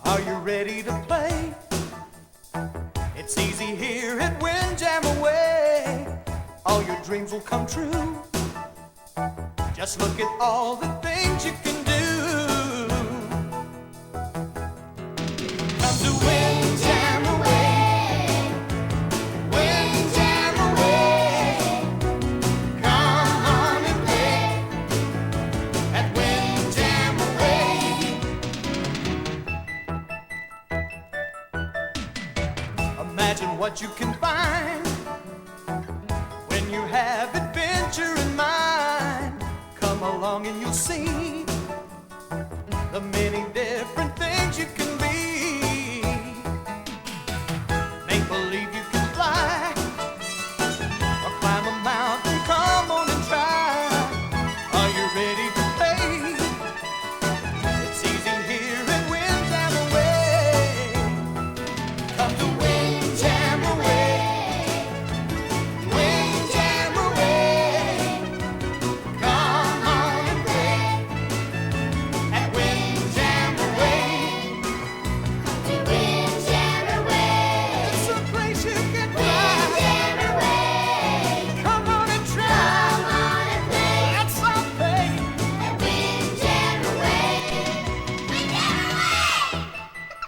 Are you ready to play? It's easy here at Windjammer Way. All your dreams will come true. Just look at all the things you can do. Come to Windjammer Way. Windjammer Way. Come on and play at Windjammer Way. Imagine what you can find when you have adventure in mind. Come along and you'll see the many different things you can be. Make believe you can fly or climb a mountain. Come on and try. Are you ready to play? It's easy here at Windjammer Way. Come to Windjammer Way. Windjammer Way. Come on and play at Windjammer Way. Come to Windjammer Way. It's a place you can fly. Windjammer Way. Come on and try. Come on and play. That's something at Windjammer Way. Windjammer Way.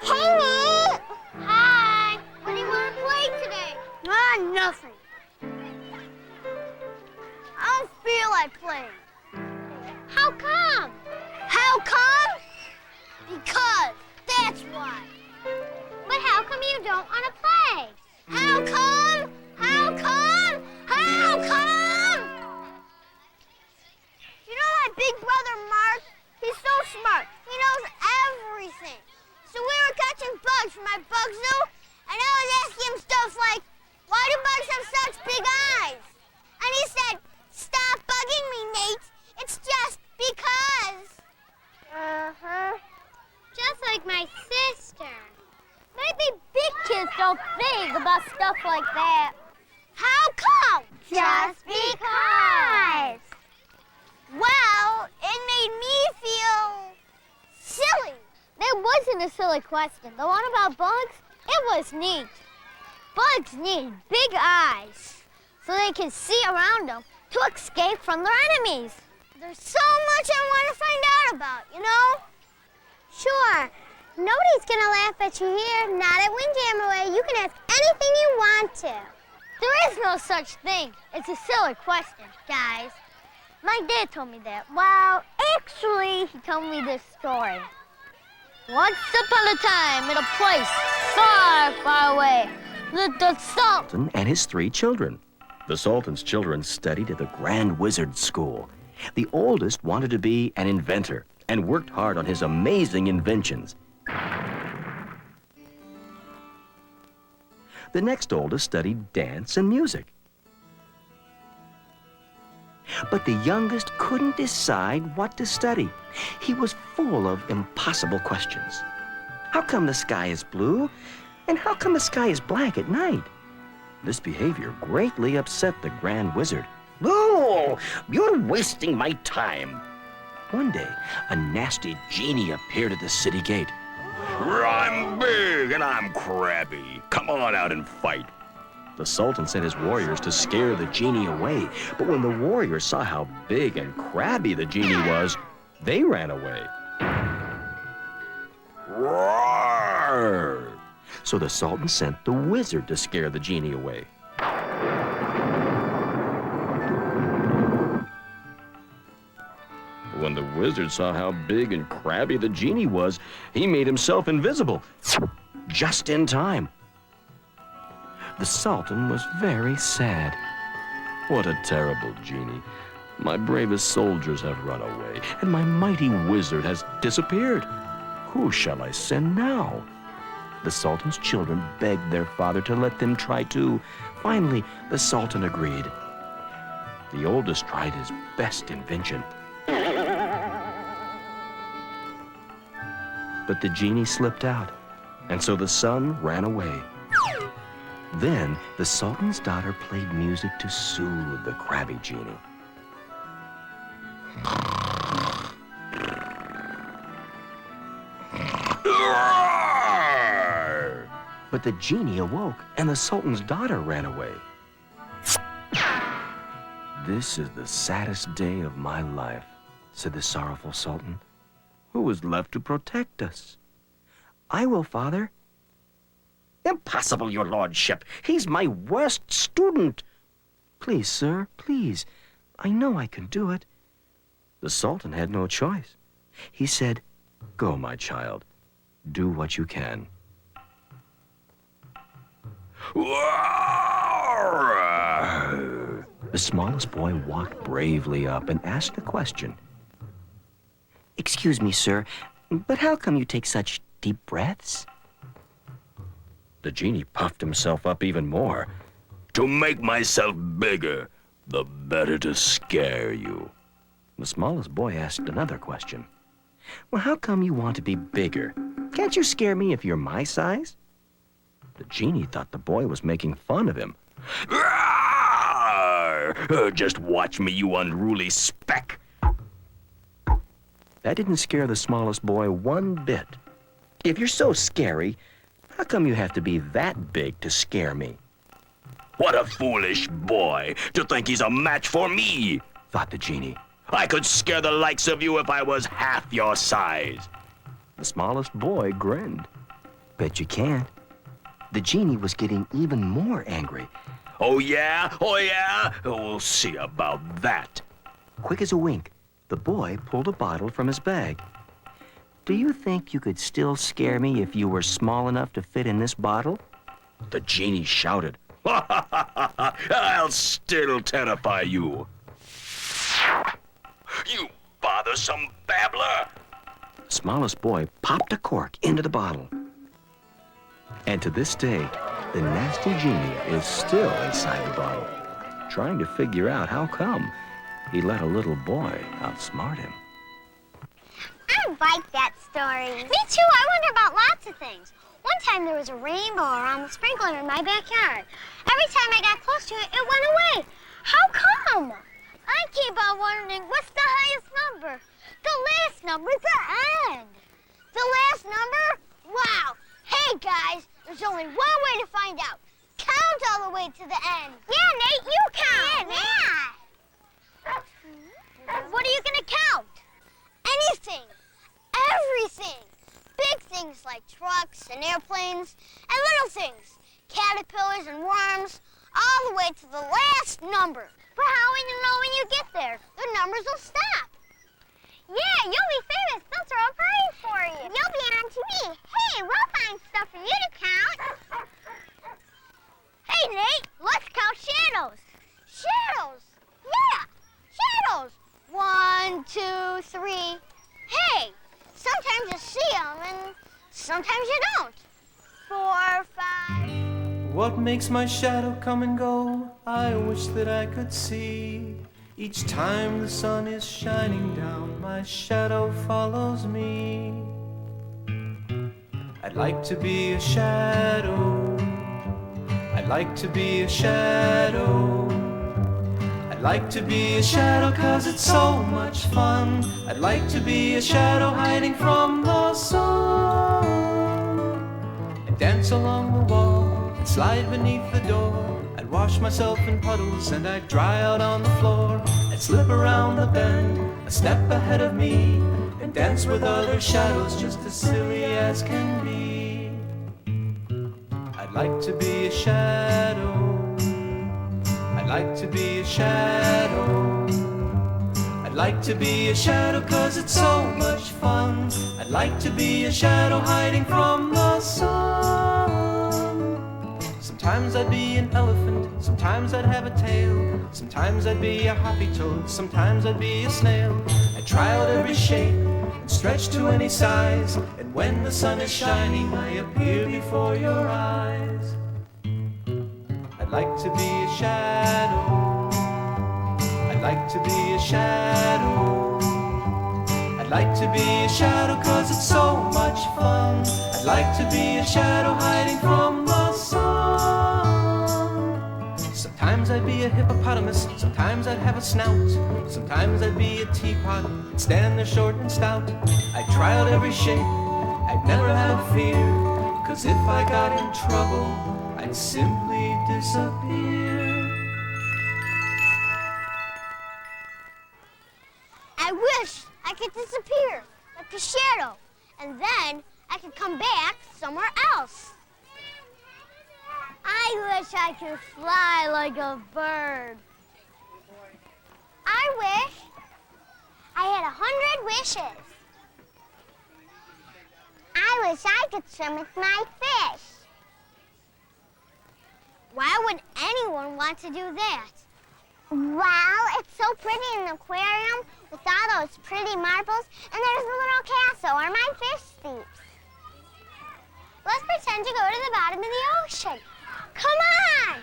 Hey, Nate! Hi! What do you want to play today? Nothing. I don't feel like playing. How come? How come? Because, that's why. But how come you don't want to play? How come? How come? How come? You know my big brother Mark? He's so smart. He knows everything. So we were catching bugs for my bug zoo, and I was asking him stuff like, why do bugs have such big eyes? And he said, stop bugging me, Nate. It's just because. Uh-huh. Just like my sister. Maybe big kids don't think about stuff like that. How come? Just because. Well, it made me feel silly. It wasn't a silly question. The one about bugs, it was neat. Bugs need big eyes so they can see around them to escape from their enemies. There's so much I want to find out about, you know? Sure. Nobody's going to laugh at you here. Not at Windjammer Way. You can ask anything you want to. There is no such thing. It's a silly question, guys. My dad told me that. Well, actually, he told me this story. Once upon a time, in a place far, far away, lived the Sultan and his 3 children. The Sultan's children studied at the Grand Wizard School. The oldest wanted to be an inventor and worked hard on his amazing inventions. The next oldest studied dance and music. But the youngest couldn't decide what to study. He was full of impossible questions. How come the sky is blue? And how come the sky is black at night? This behavior greatly upset the Grand Wizard. Oh, you're wasting my time. One day, a nasty genie appeared at the city gate. I'm big and I'm crabby. Come on out and fight. The Sultan sent his warriors to scare the genie away. But when the warriors saw how big and crabby the genie was, they ran away. Roar! So the Sultan sent the wizard to scare the genie away. When the wizard saw how big and crabby the genie was, he made himself invisible, just in time. The Sultan was very sad. What a terrible genie. My bravest soldiers have run away, and my mighty wizard has disappeared. Who shall I send now? The Sultan's children begged their father to let them try too. Finally, the Sultan agreed. The oldest tried his best invention. But the genie slipped out, and so the son ran away. Then the Sultan's daughter played music to soothe the crabby genie. But the genie awoke, and the Sultan's daughter ran away. This is the saddest day of my life, said the sorrowful Sultan. Who is left to protect us? I will, Father. Impossible, your lordship. He's my worst student. Please, sir, please. I know I can do it. The Sultan had no choice. He said, go, my child. Do what you can. The smallest boy walked bravely up and asked a question. Excuse me, sir, but how come you take such deep breaths? The genie puffed himself up even more. To make myself bigger, the better to scare you. The smallest boy asked another question. Well, how come you want to be bigger? Can't you scare me if you're my size? The genie thought the boy was making fun of him. Just watch me, you unruly speck. That didn't scare the smallest boy one bit. If you're so scary, how come you have to be that big to scare me? What a foolish boy to think he's a match for me, thought the genie. I could scare the likes of you if I was half your size. The smallest boy grinned. Bet you can't. The genie was getting even more angry. Oh yeah? Oh yeah? We'll see about that. Quick as a wink, the boy pulled a bottle from his bag. Do you think you could still scare me if you were small enough to fit in this bottle? The genie shouted. I'll still terrify you. You bothersome babbler! The smallest boy popped a cork into the bottle. And to this day, the nasty genie is still inside the bottle, trying to figure out how come he let a little boy outsmart him. I like that story. Me too. I wonder about lots of things. One time there was a rainbow around the sprinkler in my backyard. Every time I got close to it, it went away. How come? I keep on wondering, what's the highest number? The last number's the end. The last number? Wow. Hey, guys, there's only one way to find out. Count all the way to the end. Yeah, Nate, you count. Yeah. What are you going to count? Anything. Everything. Big things like trucks and airplanes, and little things, caterpillars and worms, all the way to the last number. But how will you know when you get there? The numbers will stop. Yeah, you'll be famous. They'll throw a parade for you. You'll be on TV. Hey, we'll find stuff for you to count. Hey, Nate, let's count shadows. Shadows? Yeah, shadows. 1, 2, 3. Hey, sometimes you see them and sometimes you don't. 4, 5. What makes my shadow come and go? I wish that I could see. Each time the sun is shining down, my shadow follows me. I'd like to be a shadow. I'd like to be a shadow. I'd like to be a shadow 'cause it's so much fun. I'd like to be a shadow hiding from the sun. And dance along the wall and slide beneath the door. I'd wash myself in puddles and I'd dry out on the floor. I'd slip around the bend, a step ahead of me, and dance with other shadows just as silly as can be. I'd like to be a shadow. I'd like to be a shadow. I'd like to be a shadow 'cause it's so much fun. I'd like to be a shadow hiding from the sun. Sometimes I'd be an elephant, sometimes I'd have a tail. Sometimes I'd be a hoppy toad, sometimes I'd be a snail. I'd try out every shape and stretch to any size. And when the sun is shining, I appear before your eyes. I'd like to be a shadow. I'd like to be a shadow. I'd like to be a shadow 'cause it's so much fun. I'd like to be a shadow hiding from the sun. Sometimes I'd be a hippopotamus, sometimes I'd have a snout. Sometimes I'd be a teapot and stand there short and stout. I'd try out every shape, I'd never have fear. 'Cause if I got in trouble, I'd simply disappear. I wish I could disappear like a shadow, and then I could come back somewhere else. I wish I could fly like a bird. I wish I had 100 wishes. I wish I could swim with my fish. Why would anyone want to do that? Well, it's so pretty in the aquarium with all those pretty marbles, and there's a little castle where my fish sleeps. Let's pretend to go to the bottom of the ocean. Come on!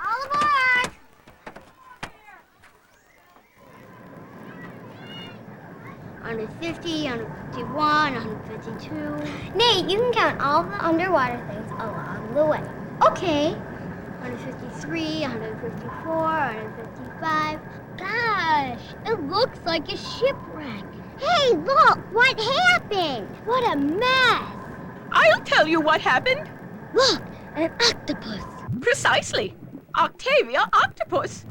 All aboard! Under 50, under 51, 152. Nate, you can count all the underwater things along the way. Okay. 153, 154, 155. Gosh, it looks like a shipwreck. Hey, look, what happened? What a mess. I'll tell you what happened. Look, an octopus. Precisely. Octavia Octopus.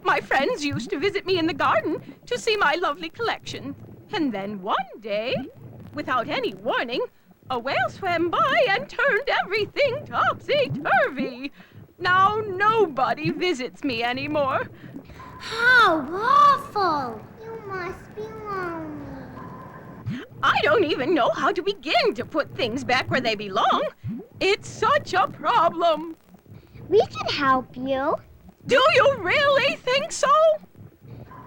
My friends used to visit me in the garden to see my lovely collection. And then one day, without any warning, a whale swam by and turned everything topsy-turvy. Now nobody visits me anymore. How awful. You must be lonely. I don't even know how to begin to put things back where they belong. It's such a problem. We can help you. Do you really think so?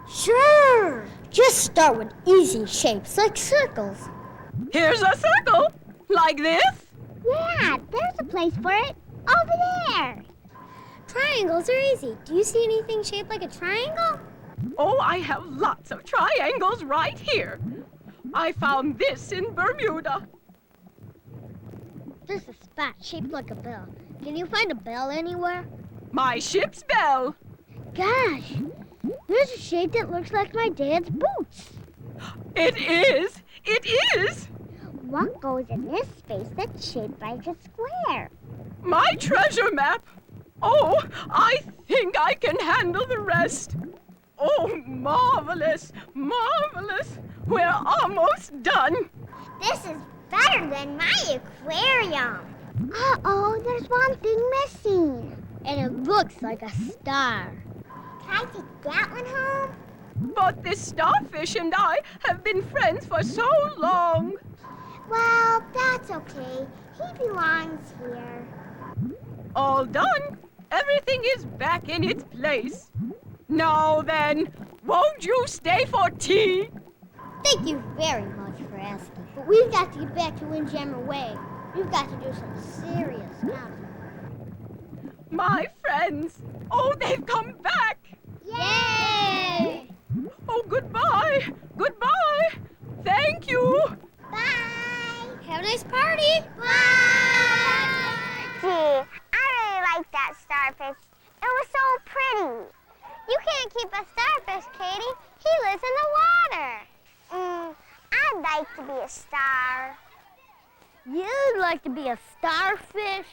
Sure. Just start with easy shapes like circles. Here's a circle, like this. Yeah, there's a place for it. Over there. Triangles are easy. Do you see anything shaped like a triangle? Oh, I have lots of triangles right here. I found this in Bermuda. There's a spot shaped like a bell. Can you find a bell anywhere? My ship's bell. Gosh, there's a shape that looks like my dad's boots. It is. It is. What goes in this space that's shaped like a square? My treasure map. Oh, I think I can handle the rest. Oh, marvelous, marvelous. We're almost done. This is better than my aquarium. Uh-oh, there's one thing missing. And it looks like a star. Can I take that one home? But this starfish and I have been friends for so long. Well, that's okay. He belongs here. All done. Everything is back in its place. Now then, won't you stay for tea? Thank you very much for asking. But we've got to get back to Windjammer Way. We've got to do some serious counting. My friends. Oh, they've come back. Yay! Oh, goodbye. Goodbye. Thank you. Bye! Have a nice party! Bye! Gee, I really like that starfish. It was so pretty. You can't keep a starfish, Katie. He lives in the water. I'd like to be a star. You'd like to be a starfish?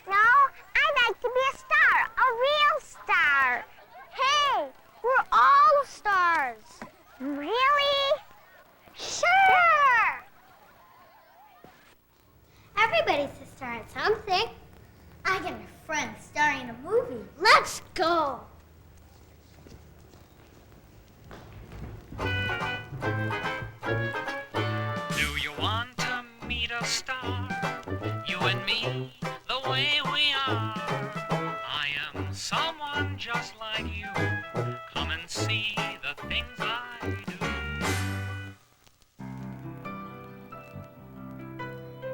No, I'd like to be a star, a real star. Hey, we're all stars. Really? Sure! Let's go. Do you want to meet a star? You and me, the way we are. I am someone just like you. Come and see the things I do.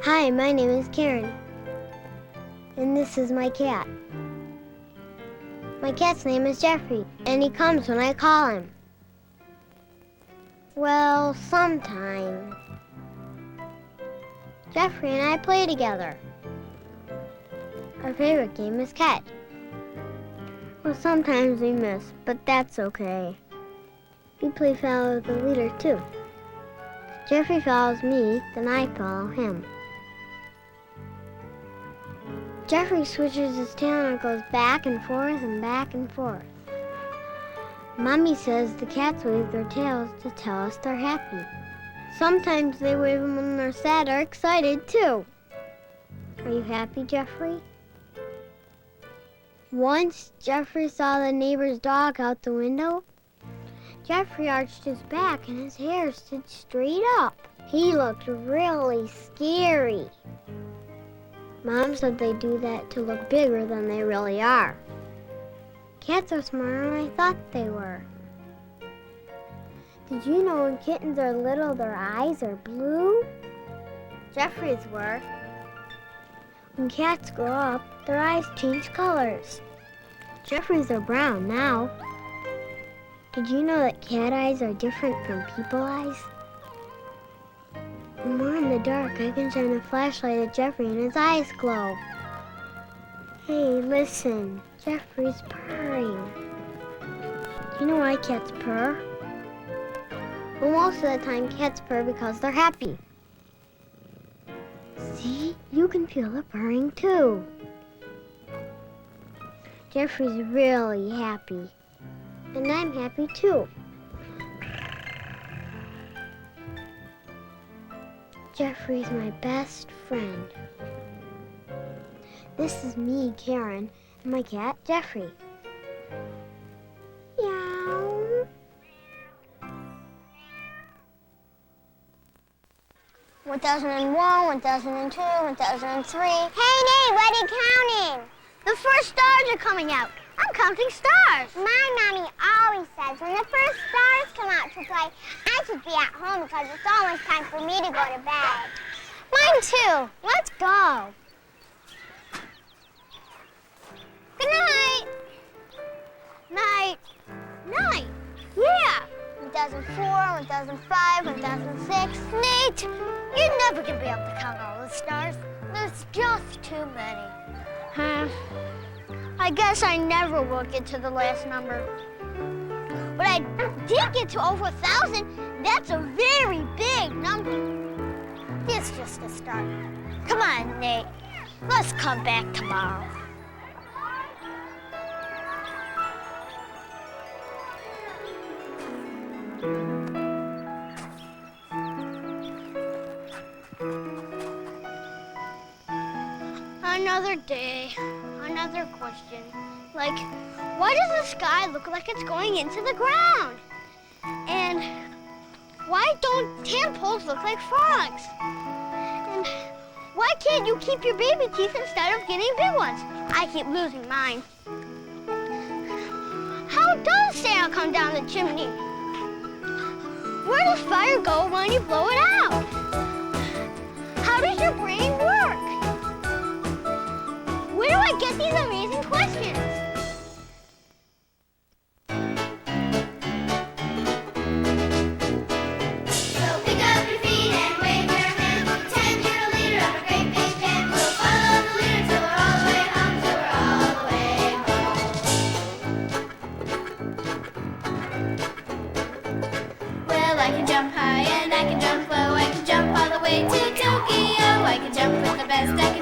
Hi, my name is Karen. And this is my cat. My cat's name is Jeffrey, and he comes when I call him. Well, sometimes. Jeffrey and I play together. Our favorite game is catch. Well, sometimes we miss, but that's okay. We play follow the leader, too. Jeffrey follows me, then I follow him. Jeffrey switches his tail and it goes back and forth and back and forth. Mommy says the cats wave their tails to tell us they're happy. Sometimes they wave them when they're sad or excited, too. Are you happy, Jeffrey? Once, Jeffrey saw the neighbor's dog out the window. Jeffrey arched his back and his hair stood straight up. He looked really scary. Mom said they do that to look bigger than they really are. Cats are smarter than I thought they were. Did you know when kittens are little, their eyes are blue? Jeffrey's were. When cats grow up, their eyes change colors. Jeffrey's are brown now. Did you know that cat eyes are different from people eyes? When we're in the dark, I can shine a flashlight at Jeffrey and his eyes glow. Hey, listen, Jeffrey's purring. Do you know why cats purr? Well, most of the time cats purr because they're happy. See, you can feel the purring too. Jeffrey's really happy. And I'm happy too. Jeffrey's my best friend. This is me, Karen, and my cat, Jeffrey. Meow. 1001, 1002, 1003. Hey, Nate, what are you counting? The first stars are coming out. I'm counting stars. My mommy always says when the first stars come out to play, I should be at home because it's almost time for me to go to bed. Mine too. Let's go. Good night. Night. Night. Yeah. 1004, 1005, 1006. Nate, you're never going to be able to count all the stars. There's just too many. I guess I never will get to the last number. But I did get to over 1,000. That's a very big number. It's just a start. Come on, Nate. Let's come back tomorrow. Another day, another question. Like, why does the sky look like it's going into the ground? And why don't tadpoles look like frogs? And why can't you keep your baby teeth instead of getting big ones? I keep losing mine. How does Santa come down the chimney? Where does fire go when you blow it out? How does your brain work? Where do I get these amazing questions? So pick up your feet and wave your hands. Pretend you're a leader of a great big band. We'll follow the leader till we're all the way home, till we're all the way home. Well, I can jump high and I can jump low. I can jump all the way to Tokyo. I can jump with the best I